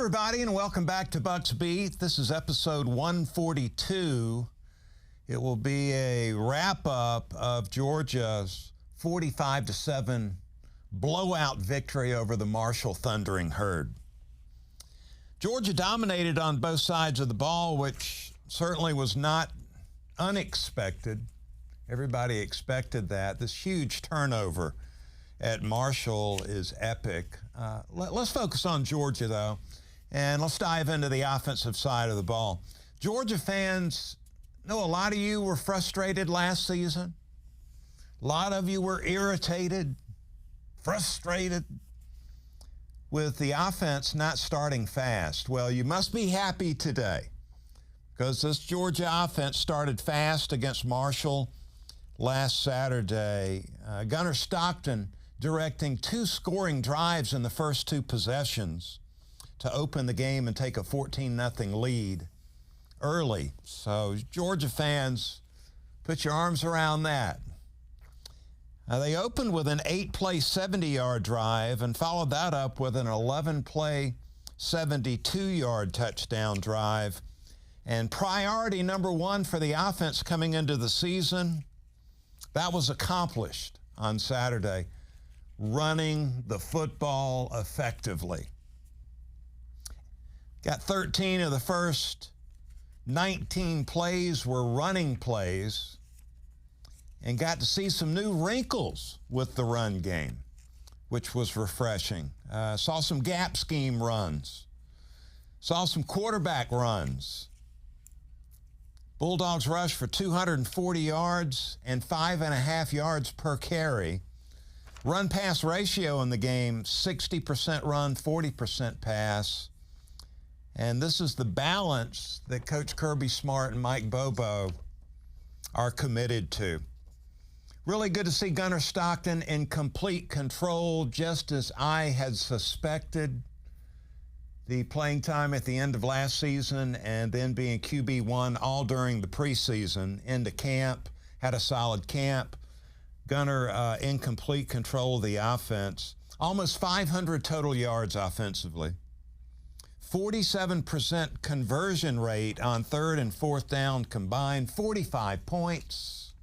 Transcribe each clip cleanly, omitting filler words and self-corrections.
everybody, and welcome back to Bucks Beat. This is episode 142. It will be a wrap-up of Georgia's 45-7 blowout victory over the Marshall Thundering Herd. Georgia dominated on both sides of the ball, which certainly was not unexpected. Everybody expected that. This huge turnover at Marshall is epic. Let's focus on Georgia, though, and let's dive into the offensive side of the ball. Georgia fans, know a lot of you were frustrated last season. A lot of you were irritated, frustrated with the offense not starting fast. Well, you must be happy today because this Georgia offense started fast against Marshall last Saturday. Gunner Stockton directing 2 scoring drives in the first 2 possessions to open the game and take a 14-0 lead early. So Georgia fans, put your arms around that. They opened with an 8-play 70-yard drive and followed that up with an 11-play 72-yard touchdown drive. And priority number 1 for the offense coming into the season, that was accomplished on Saturday, running the football effectively. Got 13 of the first 19 plays were running plays and got to see some new wrinkles with the run game, which was refreshing. Saw some gap scheme runs. Saw some quarterback runs. Bulldogs rushed for 240 yards and 5.5 yards per carry. Run-pass ratio in the game, 60% run, 40% pass. And this is the balance that Coach Kirby Smart and Mike Bobo are committed to. Really good to see Gunner Stockton in complete control, just as I had suspected. The playing time at the end of last season and then being QB1 all during the preseason into camp, had a solid camp. Gunner in complete control of the offense. Almost 500 total yards offensively. 47% conversion rate on 3rd and 4th down combined, 45 points.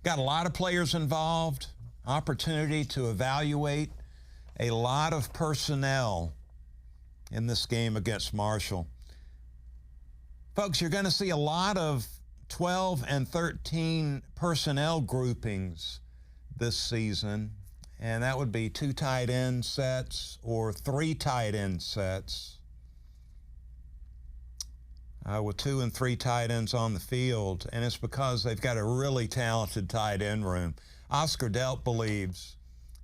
Got a lot of players involved, opportunity to evaluate a lot of personnel in this game against Marshall. Folks, you're going to see a lot of 12 and 13 personnel groupings this season, and that would be 2 tight end sets or 3 tight end sets with 2 and 3 tight ends on the field, and it's because they've got a really talented tight end room. Oscar Delp believes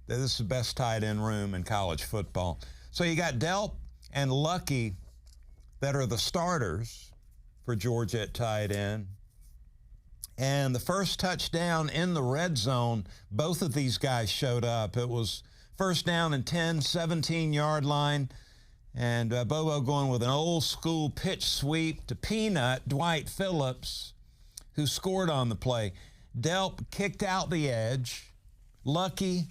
that this is the best tight end room in college football. So you got Delp and Lucky that are the starters for Georgia at tight end. And the first touchdown in the red zone, both of these guys showed up. It was first down and 10, 17-yard line. And Bobo going with an old-school pitch sweep to Peanut, Dwight Phillips, who scored on the play. Delp kicked out the edge. Lucky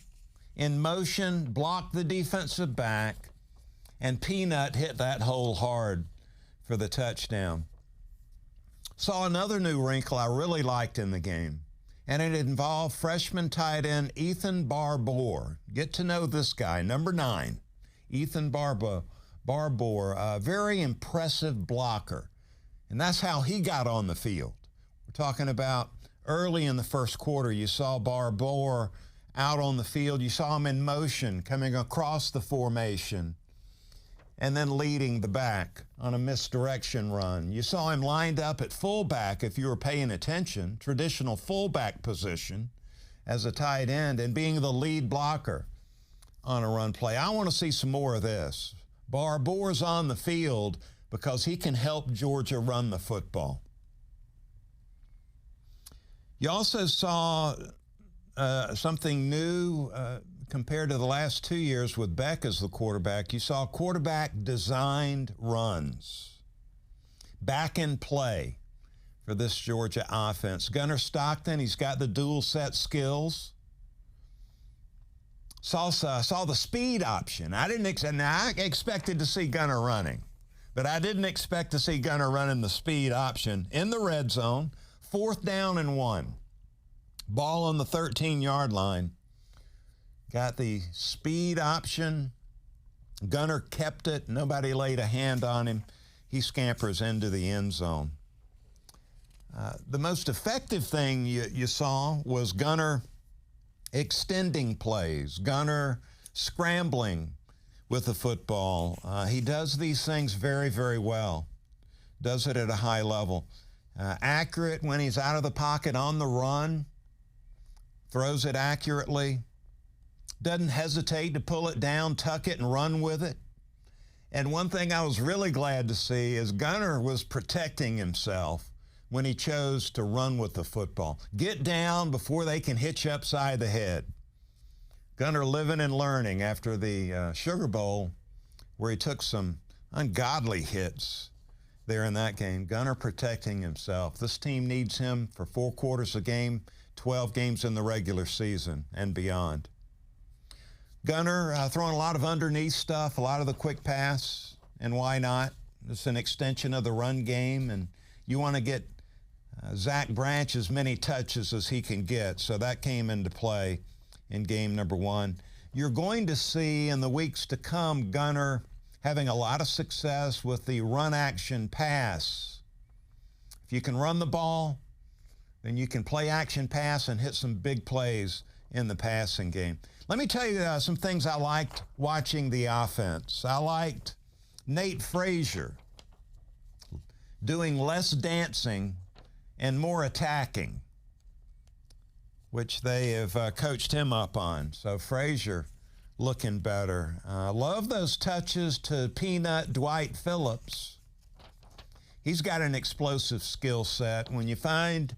in motion, blocked the defensive back. And Peanut hit that hole hard for the touchdown. Saw another new wrinkle I really liked in the game, and it involved freshman tight end Ethan Barbour. Get to know this guy, number 9, Ethan Barbour, a very impressive blocker, and that's how he got on the field. We're talking about early in the first quarter, you saw Barbour out on the field. You saw him in motion, coming across the formation, and then leading the back on a misdirection run. You saw him lined up at fullback, if you were paying attention, traditional fullback position as a tight end, and being the lead blocker on a run play. I want to see some more of this. Barbour's on the field because he can help Georgia run the football. You also saw something new compared to the last 2 years with Beck as the quarterback. You saw quarterback-designed runs back in play for this Georgia offense. Gunner Stockton, he's got the dual set skills. Saw the speed option. I expected to see Gunner running, but I didn't expect to see Gunner running the speed option in the red zone, 4th down and 1. Ball on the 13-yard line. Got the speed option. Gunner kept it. Nobody laid a hand on him. He scampers into the end zone. The most effective thing you saw was Gunner extending plays, Gunner scrambling with the football. He does these things very, very well. Does it at a high level. Accurate when he's out of the pocket on the run. Throws it accurately. Doesn't hesitate to pull it down, tuck it, and run with it. And one thing I was really glad to see is Gunner was protecting himself when he chose to run with the football. Get down before they can hit you upside the head. Gunner living and learning after the Sugar Bowl, where he took some ungodly hits there in that game. Gunner protecting himself. This team needs him for 4 quarters a game, 12 games in the regular season and beyond. Gunner throwing a lot of underneath stuff, a lot of the quick pass, and why not? It's an extension of the run game, and you want to get Zach Branch as many touches as he can get, so that came into play in game number 1. You're going to see in the weeks to come Gunner having a lot of success with the run action pass. If you can run the ball, then you can play action pass and hit some big plays in the passing game. Let me tell you some things I liked watching the offense. I liked Nate Frazier doing less dancing and more attacking, which they have coached him up on. So Frazier looking better. Love those touches to Peanut Dwight Phillips. He's got an explosive skill set. When you find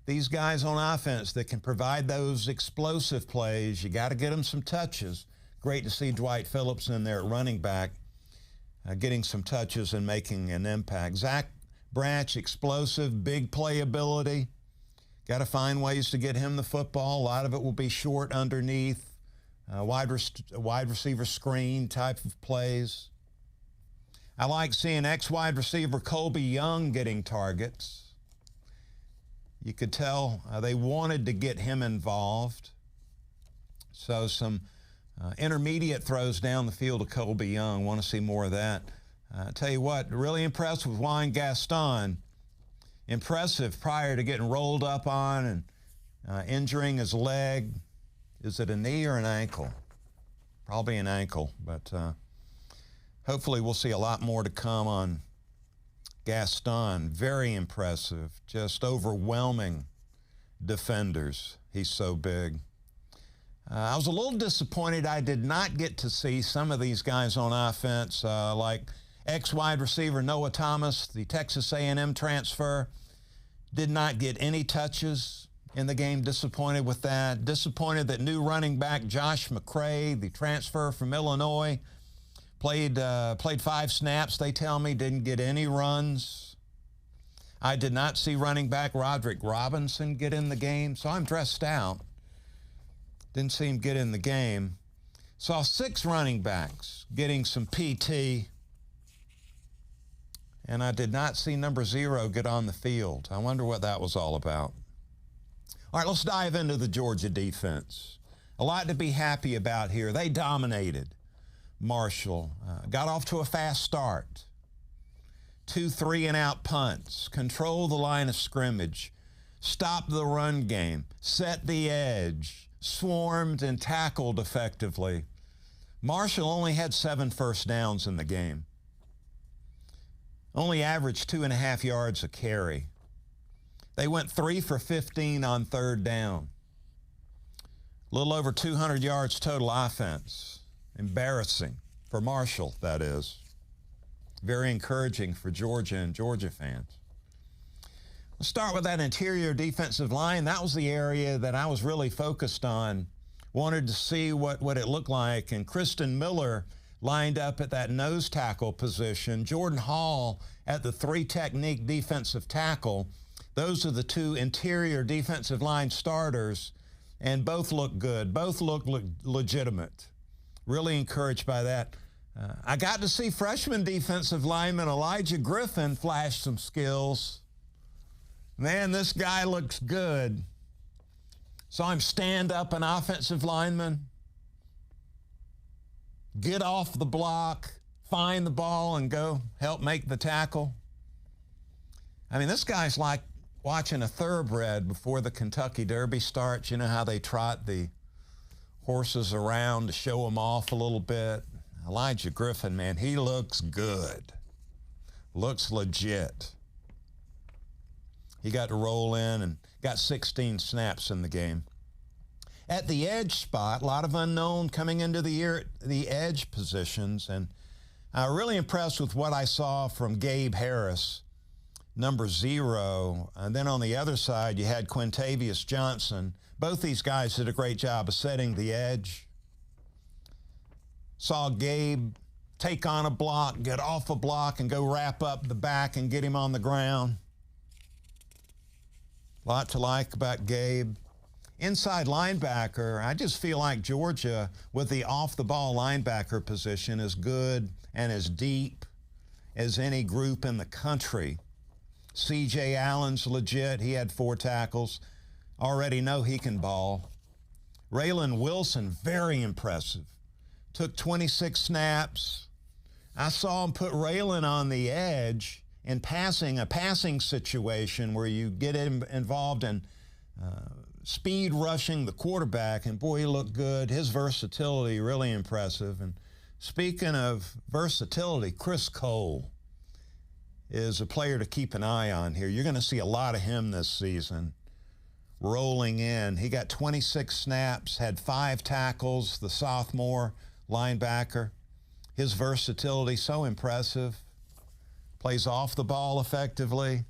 these guys on offense that can provide those explosive plays, you got to get them some touches. Great to see Dwight Phillips in there at running back, getting some touches and making an impact. Zach Branch, explosive, big playability. Got to find ways to get him the football. A lot of it will be short underneath, wide receiver screen type of plays. I like seeing ex-wide receiver Colby Young getting targets. You could tell they wanted to get him involved. So some intermediate throws down the field to Colby Young. Want to see more of that. Tell you what, really impressed with Juan Gaston. Impressive prior to getting rolled up on and injuring his leg. Is it a knee or an ankle? Probably an ankle, but hopefully we'll see a lot more to come on Gaston. Very impressive, just overwhelming defenders. He's so big. I was a little disappointed I did not get to see some of these guys on offense, like ex-wide receiver Noah Thomas, the Texas A&M transfer. Did not get any touches in the game. Disappointed with that. Disappointed that new running back Josh McCray, the transfer from Illinois, played 5 snaps, they tell me, didn't get any runs. I did not see running back Roderick Robinson get in the game, so I'm dressed out. Didn't see him get in the game. Saw 6 running backs getting some PT, and I did not see number 0 get on the field. I wonder what that was all about. All right, let's dive into the Georgia defense. A lot to be happy about here. They dominated Marshall. Got off to a fast start. 2 3-and-out punts. Controlled the line of scrimmage. Stopped the run game. Set the edge. Swarmed and tackled effectively. Marshall only had 7 first downs in the game. Only averaged 2.5 yards a carry. They went 3 for 15 on 3rd down. A little over 200 yards total offense. Embarrassing for Marshall, that is. Very encouraging for Georgia and Georgia fans. Let's start with that interior defensive line. That was the area that I was really focused on. Wanted to see what it looked like. And Kristen Miller lined up at that nose tackle position. Jordan Hall at the 3 technique defensive tackle. Those are the 2 interior defensive line starters and both look good. Both look legitimate. Really encouraged by that. I got to see freshman defensive lineman Elijah Griffin flash some skills. Man, this guy looks good. Saw him stand up an offensive lineman, get off the block, find the ball, and go help make the tackle. I mean, this guy's like watching a thoroughbred before the Kentucky Derby starts. You know how they trot the horses around to show them off a little bit? Elijah Griffin, man, he looks good. Looks legit. He got to roll in and got 16 snaps in the game. At the edge spot, a lot of unknown coming into the year at the edge positions, and really impressed with what I saw from Gabe Harris, number 0. And then on the other side, you had Quintavious Johnson. Both these guys did a great job of setting the edge. Saw Gabe take on a block, get off a block, and go wrap up the back and get him on the ground. Lot to like about Gabe. Inside linebacker, I just feel like Georgia, with the off-the-ball linebacker position, is good and as deep as any group in the country. C.J. Allen's legit. He had 4 tackles. Already know he can ball. Raylan Wilson, very impressive. Took 26 snaps. I saw him put Raylan on the edge in a passing situation where you get him involved in speed rushing the quarterback, and boy, he looked good. His versatility, really impressive. And speaking of versatility, Chris Cole is a player to keep an eye on here. You're going to see a lot of him this season rolling in. He got 26 snaps, had 5 tackles, the sophomore linebacker. His versatility, so impressive. Plays off the ball effectively,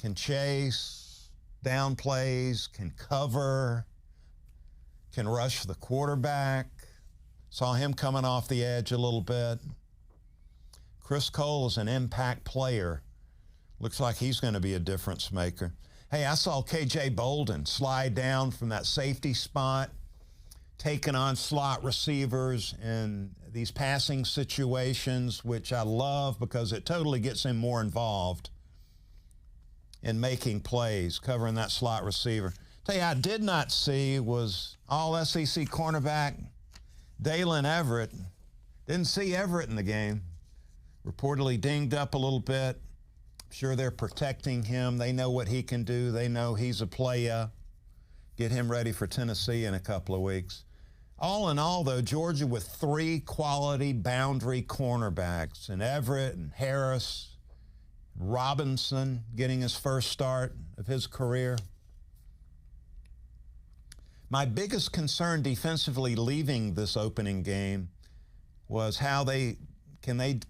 can chase, down plays, can cover, can rush the quarterback. Saw him coming off the edge a little bit. Chris Cole is an impact player. Looks like he's going to be a difference maker. Hey, I saw K.J. Bolden slide down from that safety spot, taking on slot receivers in these passing situations, which I love because it totally gets him more involved in making plays, covering that slot receiver. Tell you, I did not see was all-SEC cornerback Dalen Everett. Didn't see Everett in the game. Reportedly dinged up a little bit. I'm sure they're protecting him. They know what he can do. They know he's a player. Get him ready for Tennessee in a couple of weeks. All in all, though, Georgia with 3 quality boundary cornerbacks, and Everett and Harris, Robinson getting his first start of his career. My biggest concern defensively leaving this opening game was how they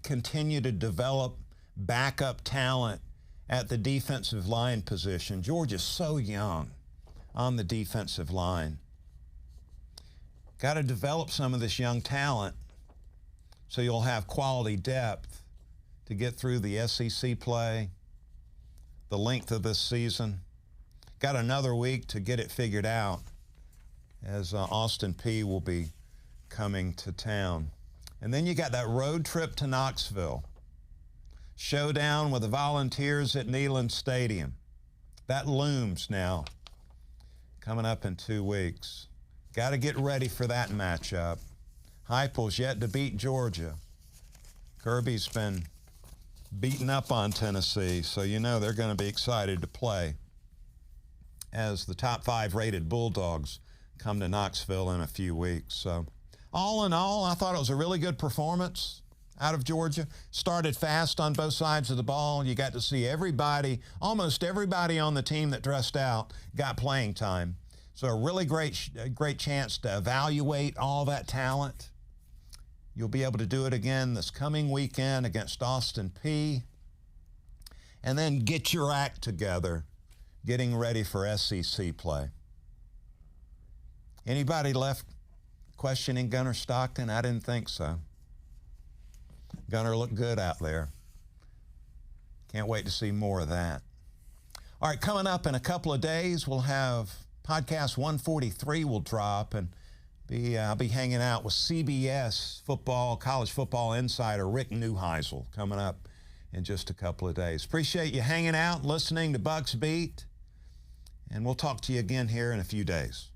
continue to develop backup talent at the defensive line position. Georgia's so young on the defensive line. Got to develop some of this young talent so you'll have quality depth to get through the SEC play, the length of this season. Got another week to get it figured out as Austin Peay will be coming to town. And then you got that road trip to Knoxville. Showdown with the Volunteers at Neyland Stadium. That looms now, coming up in 2 weeks. Got to get ready for that matchup. Heupel's yet to beat Georgia. Kirby's been beaten up on Tennessee, so you know they're going to be excited to play as the top 5 rated Bulldogs come to Knoxville in a few weeks. So all in all, I thought it was a really good performance out of Georgia. Started fast on both sides of the ball. You got to see everybody, almost everybody on the team that dressed out got playing time. So a really great chance to evaluate all that talent. You'll be able to do it again this coming weekend against Austin Peay. And then get your act together, getting ready for SEC play. Anybody left questioning Gunner Stockton? I didn't think so. Gunner looked good out there. Can't wait to see more of that. All right, coming up in a couple of days, we'll have Podcast 143 will drop, and I'll be hanging out with CBS football, college football insider Rick Neuheisel coming up in just a couple of days. Appreciate you hanging out, listening to Bucks Beat, and we'll talk to you again here in a few days.